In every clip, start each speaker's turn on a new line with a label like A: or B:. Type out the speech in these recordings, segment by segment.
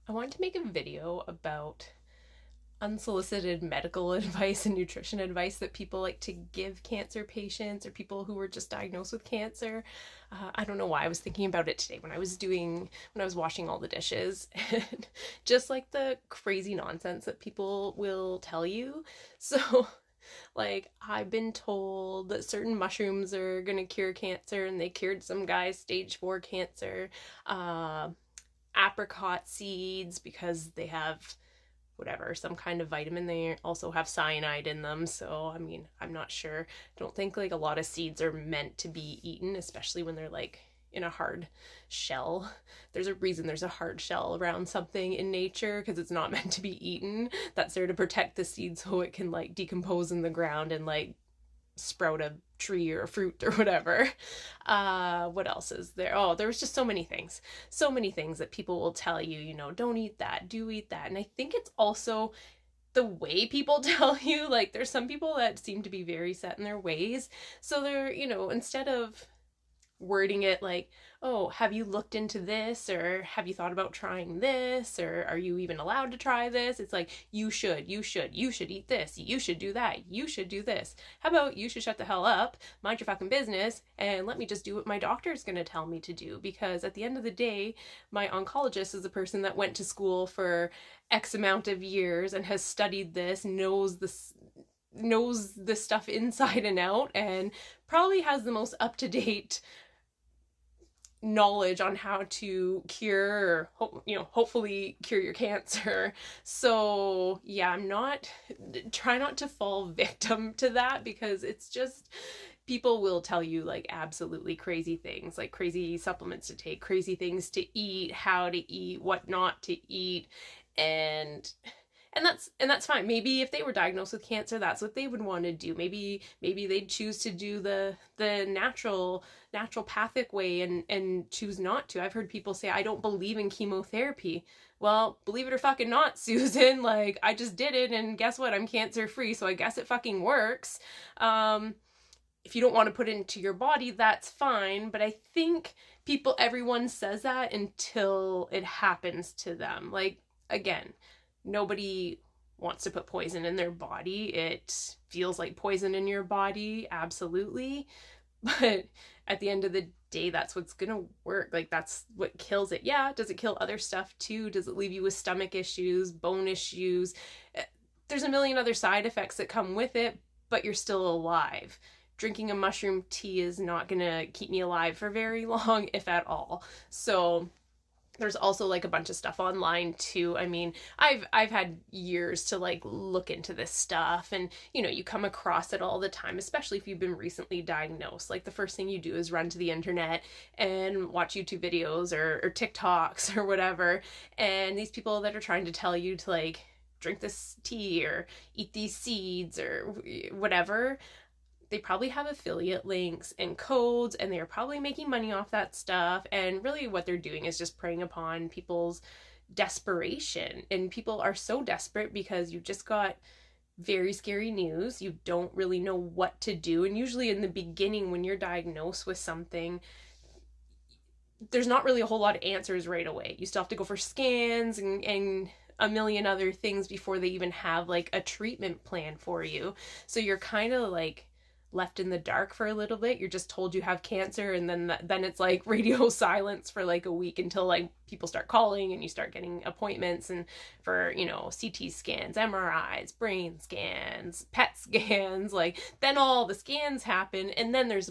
A: I wanted to make a video about unsolicited medical advice and nutrition advice that people like to give cancer patients or people who were just diagnosed with cancer. I don't know why I was thinking about it today when I was washing all the dishes, and just like the crazy nonsense that people will tell you. So, like, I've been told that certain mushrooms are gonna cure cancer, and they cured some guy's stage 4 cancer. Uh, Apricot seeds because they have whatever, some kind of vitamin. They also have cyanide in them. So, I mean, I'm not sure. I don't think like a lot of seeds are meant to be eaten, especially when they're like in a hard shell. There's a reason there's a hard shell around something in nature because it's not meant to be eaten. That's there to protect the seed so it can like decompose in the ground and like sprout a tree or a fruit or whatever. What else is there? Oh, there was just so many things. So many things that people will tell you, don't eat that, do eat that. And I think it's also the way people tell you. Like, there's some people that seem to be very set in their ways. So they're, instead of wording it like, oh, have you looked into this, or have you thought about trying this, or are you even allowed to try this? It's like, you should eat this, you should do that, you should do this. How about you should shut the hell up, mind your fucking business, and let me just do what my doctor's gonna tell me to do? Because at the end of the day, my oncologist is a person that went to school for X amount of years and has studied this, knows this stuff inside and out, and probably has the most up-to-date knowledge on how to cure, or hopefully cure your cancer. So yeah, try not to fall victim to that, because it's just, people will tell you like absolutely crazy things, like crazy supplements to take, crazy things to eat, how to eat, what not to eat. And and that's fine. Maybe if they were diagnosed with cancer, that's what they would want to do. Maybe they'd choose to do the naturopathic way and choose not to. I've heard people say, I don't believe in chemotherapy. Well, believe it or fucking not, Susan, like, I just did it, and guess what? I'm cancer free, so I guess it fucking works. If you don't want to put it into your body, that's fine. But I think everyone says that until it happens to them. Like, again, nobody wants to put poison in their body. It feels like poison in your body, absolutely. But at the end of the day, that's what's gonna work. Like, that's what kills it. Yeah, does it kill other stuff too? Does it leave you with stomach issues, bone issues? There's a million other side effects that come with it, but you're still alive. Drinking a mushroom tea is not gonna keep me alive for very long, if at all. So there's also like a bunch of stuff online too. I mean, I've had years to like look into this stuff, and you come across it all the time, especially if you've been recently diagnosed. Like, the first thing you do is run to the internet and watch YouTube videos or TikToks or whatever, and these people that are trying to tell you to like drink this tea or eat these seeds or whatever, they probably have affiliate links and codes, and they're probably making money off that stuff. And really what they're doing is just preying upon people's desperation. And people are so desperate because you just got very scary news. You don't really know what to do. And usually in the beginning, when you're diagnosed with something, there's not really a whole lot of answers right away. You still have to go for scans and a million other things before they even have like a treatment plan for you. So you're kind of like left in the dark for a little bit. You're just told you have cancer, and then it's like radio silence for like a week until like people start calling and you start getting appointments, and for CT scans, MRIs, brain scans, PET scans. Like, then all the scans happen, and then there's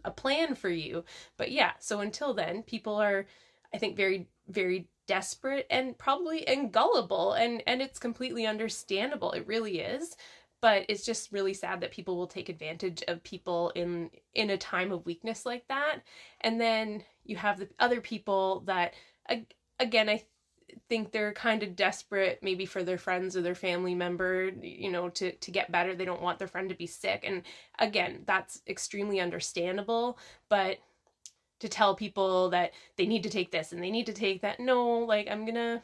A: a plan for you. But yeah, so until then, people are, I think, very, very desperate and probably gullible, and it's completely understandable. It really is. But it's just really sad that people will take advantage of people in a time of weakness like that. And then you have the other people that, again, I think they're kind of desperate, maybe for their friends or their family member, to get better. They don't want their friend to be sick. And again, that's extremely understandable. But to tell people that they need to take this and they need to take that, no, like, I'm gonna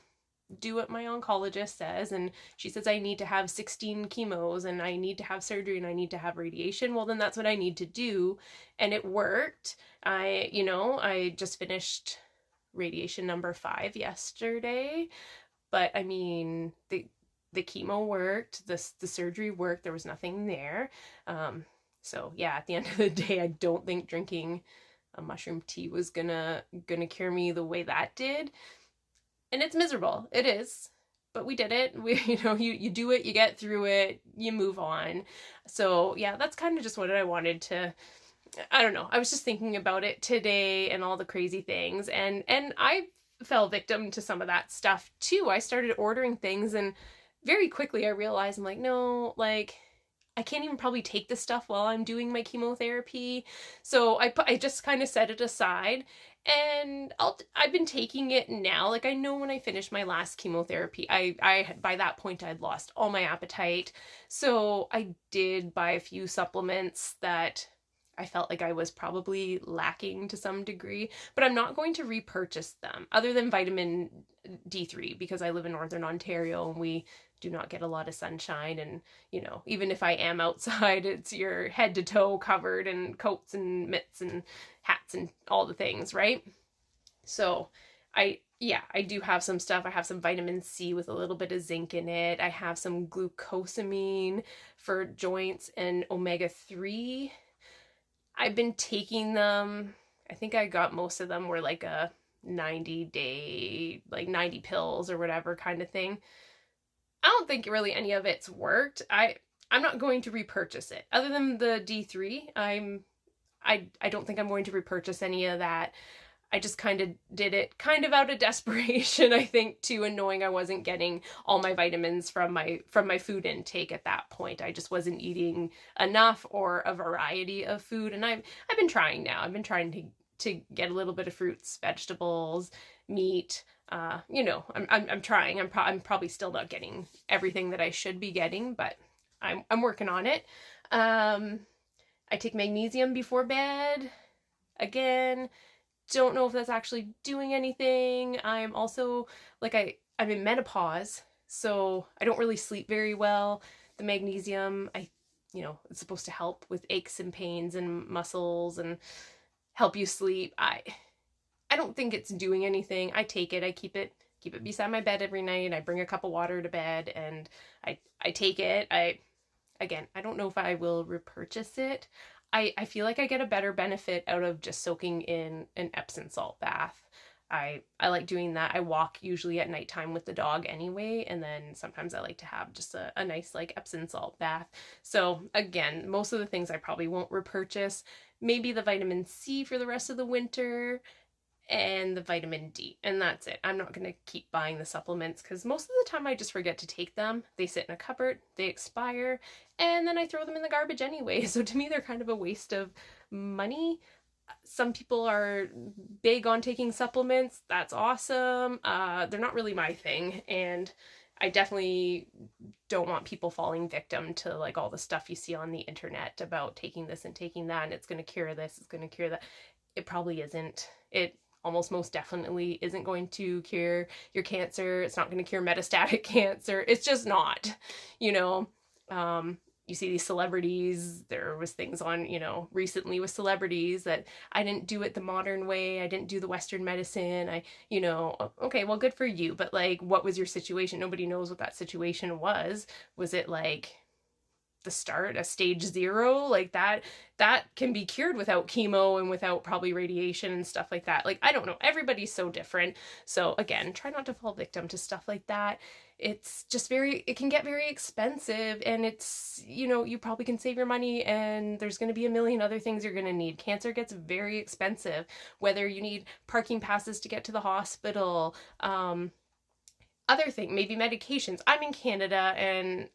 A: do what my oncologist says, and she says I need to have 16 chemos and I need to have surgery and I need to have radiation. Well, then that's what I need to do, and it worked. I just finished radiation number 5 yesterday. But I mean, the chemo worked, the surgery worked. There was nothing there. So yeah, at the end of the day, I don't think drinking a mushroom tea was gonna cure me the way that did. And it's miserable. It is. But we did it. You do it, you get through it, you move on. So yeah, that's kind of just what I wanted to. I don't know. I was just thinking about it today and all the crazy things, and I fell victim to some of that stuff too. I started ordering things, and very quickly I realized I'm like, no, like I can't even probably take this stuff while I'm doing my chemotherapy. So I just kind of set it aside, and I've been taking it now. Like I know when I finished my last chemotherapy, I had, by that point I'd lost all my appetite. So I did buy a few supplements that I felt like I was probably lacking to some degree, but I'm not going to repurchase them other than vitamin D3 because I live in Northern Ontario and we do not get a lot of sunshine. And, even if I am outside, it's your head to toe covered in coats and mitts and hats and all the things, right? So I do have some stuff. I have some vitamin C with a little bit of zinc in it. I have some glucosamine for joints and omega-3. I've been taking them. I think I got most of them were like a 90-day, like 90 pills or whatever kind of thing. I don't think really any of it's worked. I'm not going to repurchase it. Other than the D3, I don't think I'm going to repurchase any of that. I just kind of did it kind of out of desperation, I think, too, and knowing I wasn't getting all my vitamins from my food intake at that point. I just wasn't eating enough or a variety of food, and I've been trying now. I've been trying to get a little bit of fruits, vegetables, meat. I'm trying. I'm probably still not getting everything that I should be getting, but I'm working on it. I take magnesium before bed. Again, don't know if that's actually doing anything. I'm also I'm in menopause, so I don't really sleep very well. The magnesium, it's supposed to help with aches and pains and muscles and help you sleep. I don't think it's doing anything. I take it. I keep it beside my bed every night. I bring a cup of water to bed and I take it. I don't know if I will repurchase it. I feel like I get a better benefit out of just soaking in an Epsom salt bath. I like doing that. I walk usually at nighttime with the dog anyway, and then sometimes I like to have just a nice like Epsom salt bath. So again, most of the things I probably won't repurchase. Maybe the vitamin C for the rest of the winter and the vitamin D, and that's it. I'm not going to keep buying the supplements because most of the time I just forget to take them. They sit in a cupboard, they expire, and then I throw them in the garbage anyway. So to me, they're kind of a waste of money. Some people are big on taking supplements. That's awesome. They're not really my thing, and I definitely don't want people falling victim to like all the stuff you see on the internet about taking this and taking that, and it's going to cure this, it's going to cure that. It probably isn't. It almost most definitely isn't going to cure your cancer. It's not going to cure metastatic cancer. It's just not, you know. You see these celebrities, there was things on, recently with celebrities that I didn't do it the modern way. I didn't do the Western medicine. Okay, well, good for you. But like, what was your situation? Nobody knows what that situation was. Was it like the start, a stage 0, like that can be cured without chemo and without probably radiation and stuff like that. Like, I don't know, everybody's so different. So again, try not to fall victim to stuff like that. It's just it can get very expensive, and it's, you probably can save your money, and there's going to be a million other things you're going to need. Cancer gets very expensive, whether you need parking passes to get to the hospital, other thing, maybe medications. I'm in Canada and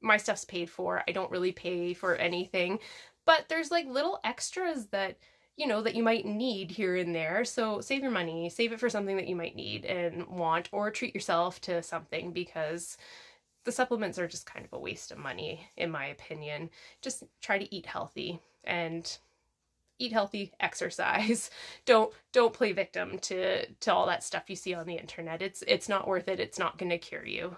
A: my stuff's paid for. I don't really pay for anything, but there's like little extras that you might need here and there. So save your money, save it for something that you might need and want, or treat yourself to something, because the supplements are just kind of a waste of money, in my opinion. Just try to eat healthy and exercise. Don't play victim to all that stuff you see on the internet. It's not worth it. It's not going to cure you.